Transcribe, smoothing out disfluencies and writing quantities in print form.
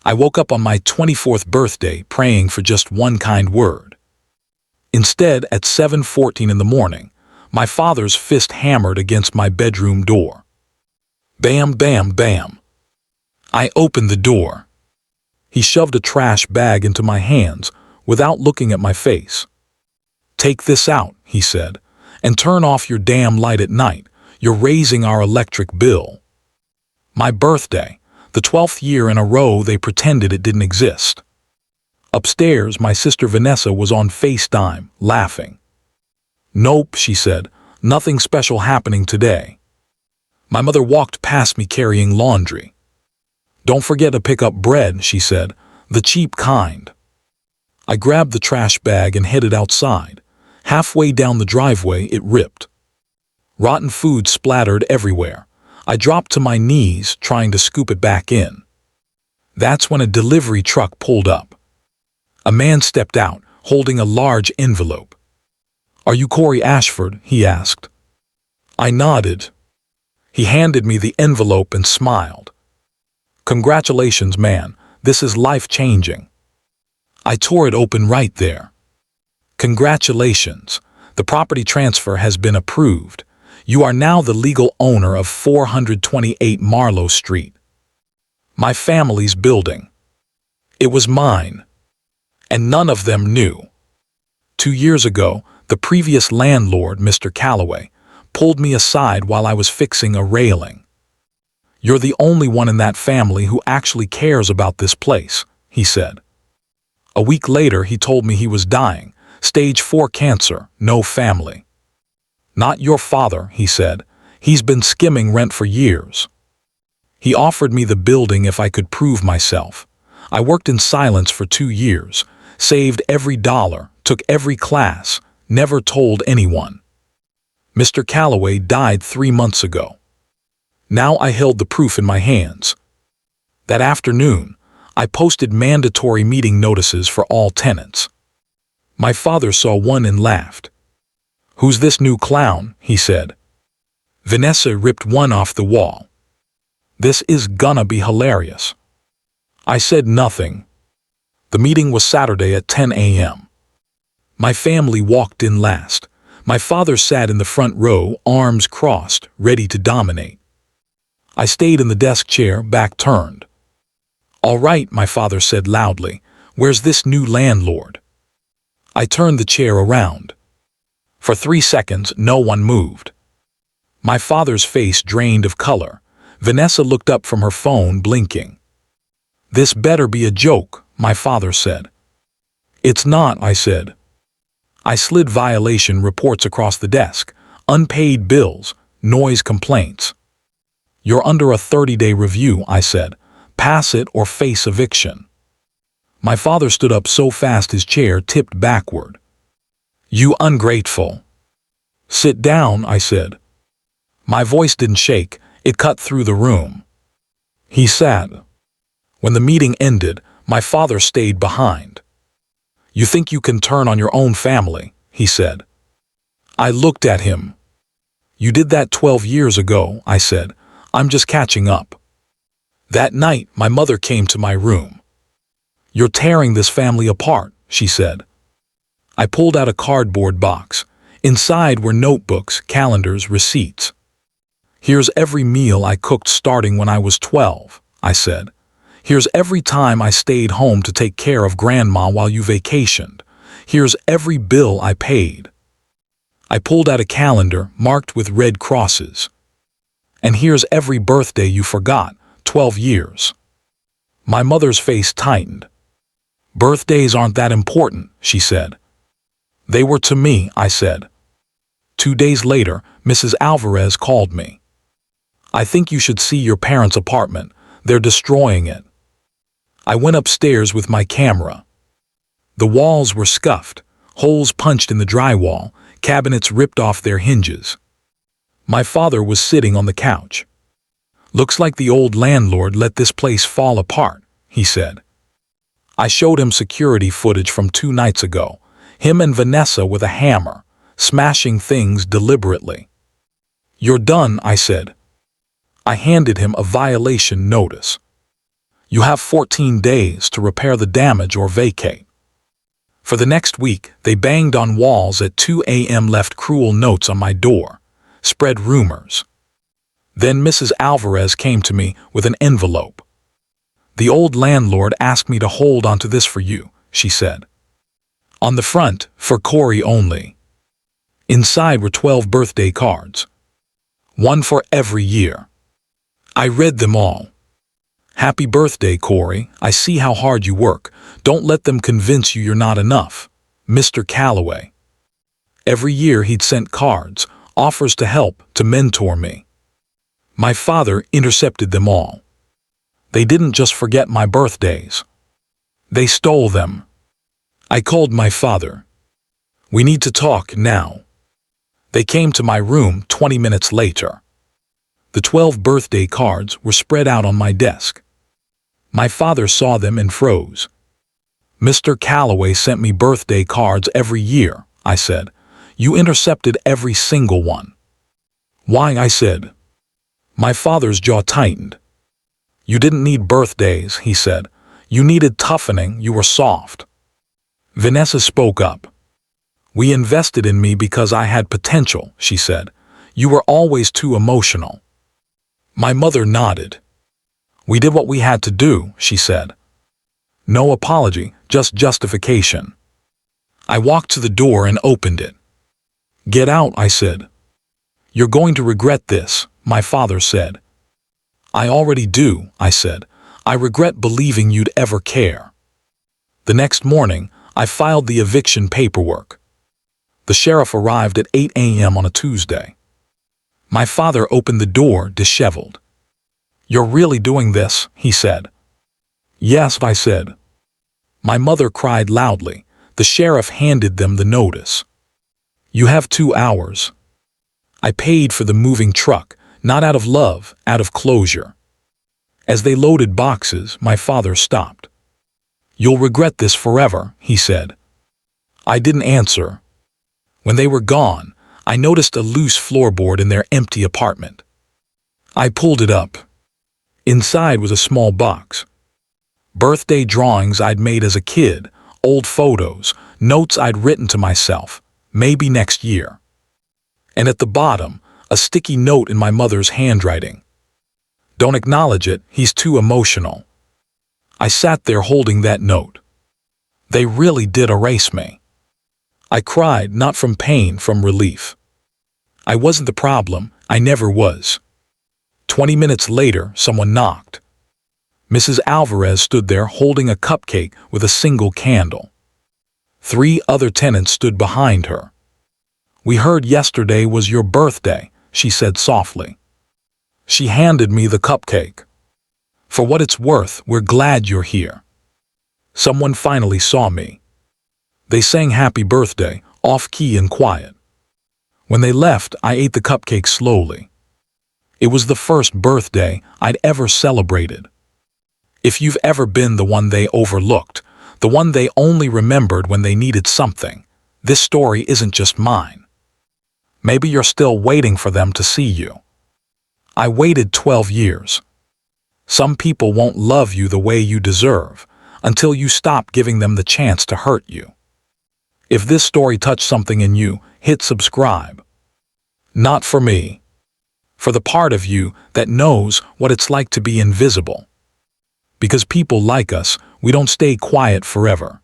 I woke up on my 24th birthday praying for just one kind word. Instead, at 7:14 in the morning, my father's fist hammered against my bedroom door. Bam, bam, bam. I opened the door. He shoved a trash bag into my hands without looking at my face. "Take this out," he said, "and turn off your damn light at night. You're raising our electric bill." My birthday, the 12th year in a row they pretended it didn't exist. Upstairs, my sister Vanessa was on FaceTime, laughing. "Nope," she said, "nothing special happening today." My mother walked past me carrying laundry. "Don't forget to pick up bread," she said, "the cheap kind." I grabbed the trash bag and headed outside. Halfway down the driveway, it ripped. Rotten food splattered everywhere. I dropped to my knees, trying to scoop it back in. That's when a delivery truck pulled up. A man stepped out, holding a large envelope. "Are you Corey Ashford?" he asked. I nodded. He handed me the envelope and smiled. "Congratulations, man. This is life-changing." I tore it open right there. "Congratulations. The property transfer has been approved. You are now the legal owner of 428 Marlowe Street. My family's building. It was mine. And none of them knew. 2 years ago, the previous landlord, Mr. Calloway, pulled me aside while I was fixing a railing. "You're the only one in that family who actually cares about this place," he said. A week later, he told me he was dying, stage 4 cancer, no family. "Not your father," he said. "He's been skimming rent for years." He offered me the building if I could prove myself. I worked in silence for 2 years, saved every dollar, took every class, never told anyone. Mr. Calloway died 3 months ago. Now I held the proof in my hands. That afternoon, I posted mandatory meeting notices for all tenants. My father saw one and laughed. "Who's this new clown?" he said. Vanessa ripped one off the wall. "This is gonna be hilarious." I said nothing. The meeting was Saturday at 10 a.m. My family walked in last. My father sat in the front row, arms crossed, ready to dominate. I stayed in the desk chair, back turned. "All right," my father said loudly, "where's this new landlord?" I turned the chair around. For 3 seconds, no one moved. My father's face drained of color. Vanessa looked up from her phone, blinking. "This better be a joke," my father said. "It's not," I said. I slid violation reports across the desk, unpaid bills, noise complaints. "You're under a 30-day review," I said. "Pass it or face eviction." My father stood up so fast his chair tipped backward. "You ungrateful." "Sit down," I said. My voice didn't shake, it cut through the room. He sat. When the meeting ended, my father stayed behind. "You think you can turn on your own family," he said. I looked at him. "You did that 12 years ago," I said. "I'm just catching up." That night, my mother came to my room. "You're tearing this family apart," she said. I pulled out a cardboard box. Inside were notebooks, calendars, receipts. "Here's every meal I cooked starting when I was 12, I said. "Here's every time I stayed home to take care of Grandma while you vacationed. Here's every bill I paid." I pulled out a calendar marked with red crosses. "And here's every birthday you forgot, 12 years. My mother's face tightened. "Birthdays aren't that important," she said. "They were to me," I said. 2 days later, Mrs. Alvarez called me. "I think you should see your parents' apartment. They're destroying it." I went upstairs with my camera. The walls were scuffed, holes punched in the drywall, cabinets ripped off their hinges. My father was sitting on the couch. "Looks like the old landlord let this place fall apart," he said. I showed him security footage from 2 nights ago, him and Vanessa with a hammer, smashing things deliberately. "You're done," I said. I handed him a violation notice. You have 14 days to repair the damage or vacate. For the next week, they banged on walls at 2 a.m., left cruel notes on my door, spread rumors. Then Mrs. Alvarez came to me with an envelope. "The old landlord asked me to hold onto this for you," she said. On the front, "For Corey only." Inside were 12 birthday cards, one for every year. I read them all. "Happy birthday, Corey. I see how hard you work. Don't let them convince you you're not enough. Mr. Calloway." Every year he'd sent cards, offers to help, to mentor me. My father intercepted them all. They didn't just forget my birthdays. They stole them. I called my father. "We need to talk now." They came to my room 20 minutes later. The 12 birthday cards were spread out on my desk. My father saw them and froze. "Mr. Calloway sent me birthday cards every year," I said. "You intercepted every single one." "Why?" I said. My father's jaw tightened. "You didn't need birthdays," he said. "You needed toughening. You were soft." Vanessa spoke up. "We invested in me because I had potential," she said. "You were always too emotional." My mother nodded. "We did what we had to do," she said. No apology, just justification. I walked to the door and opened it. "Get out," I said. "You're going to regret this," my father said. "I already do," I said. "I regret believing you'd ever care." The next morning, I filed the eviction paperwork. The sheriff arrived at 8 a.m. on a Tuesday. My father opened the door, disheveled. "You're really doing this?" he said. "Yes," I said. My mother cried loudly. The sheriff handed them the notice. "You have 2 hours." I paid for the moving truck, not out of love, out of closure. As they loaded boxes, my father stopped. "You'll regret this forever," he said. I didn't answer. When they were gone, I noticed a loose floorboard in their empty apartment. I pulled it up. Inside was a small box. Birthday drawings I'd made as a kid, old photos, notes I'd written to myself, maybe next year. And at the bottom, a sticky note in my mother's handwriting. "Don't acknowledge it, he's too emotional." I sat there holding that note. They really did erase me. I cried, not from pain, from relief. I wasn't the problem, I never was. 20 minutes later, someone knocked. Mrs. Alvarez stood there holding a cupcake with a single candle. 3 other tenants stood behind her. "We heard yesterday was your birthday," she said softly. She handed me the cupcake. "For what it's worth, we're glad you're here." Someone finally saw me. They sang happy birthday, off-key and quiet. When they left, I ate the cupcake slowly. It was the first birthday I'd ever celebrated. If you've ever been the one they overlooked, the one they only remembered when they needed something, this story isn't just mine. Maybe you're still waiting for them to see you. I waited 12 years. Some people won't love you the way you deserve until you stop giving them the chance to hurt you. If this story touched something in you, hit subscribe. Not for me. For the part of you that knows what it's like to be invisible. Because people like us, we don't stay quiet forever.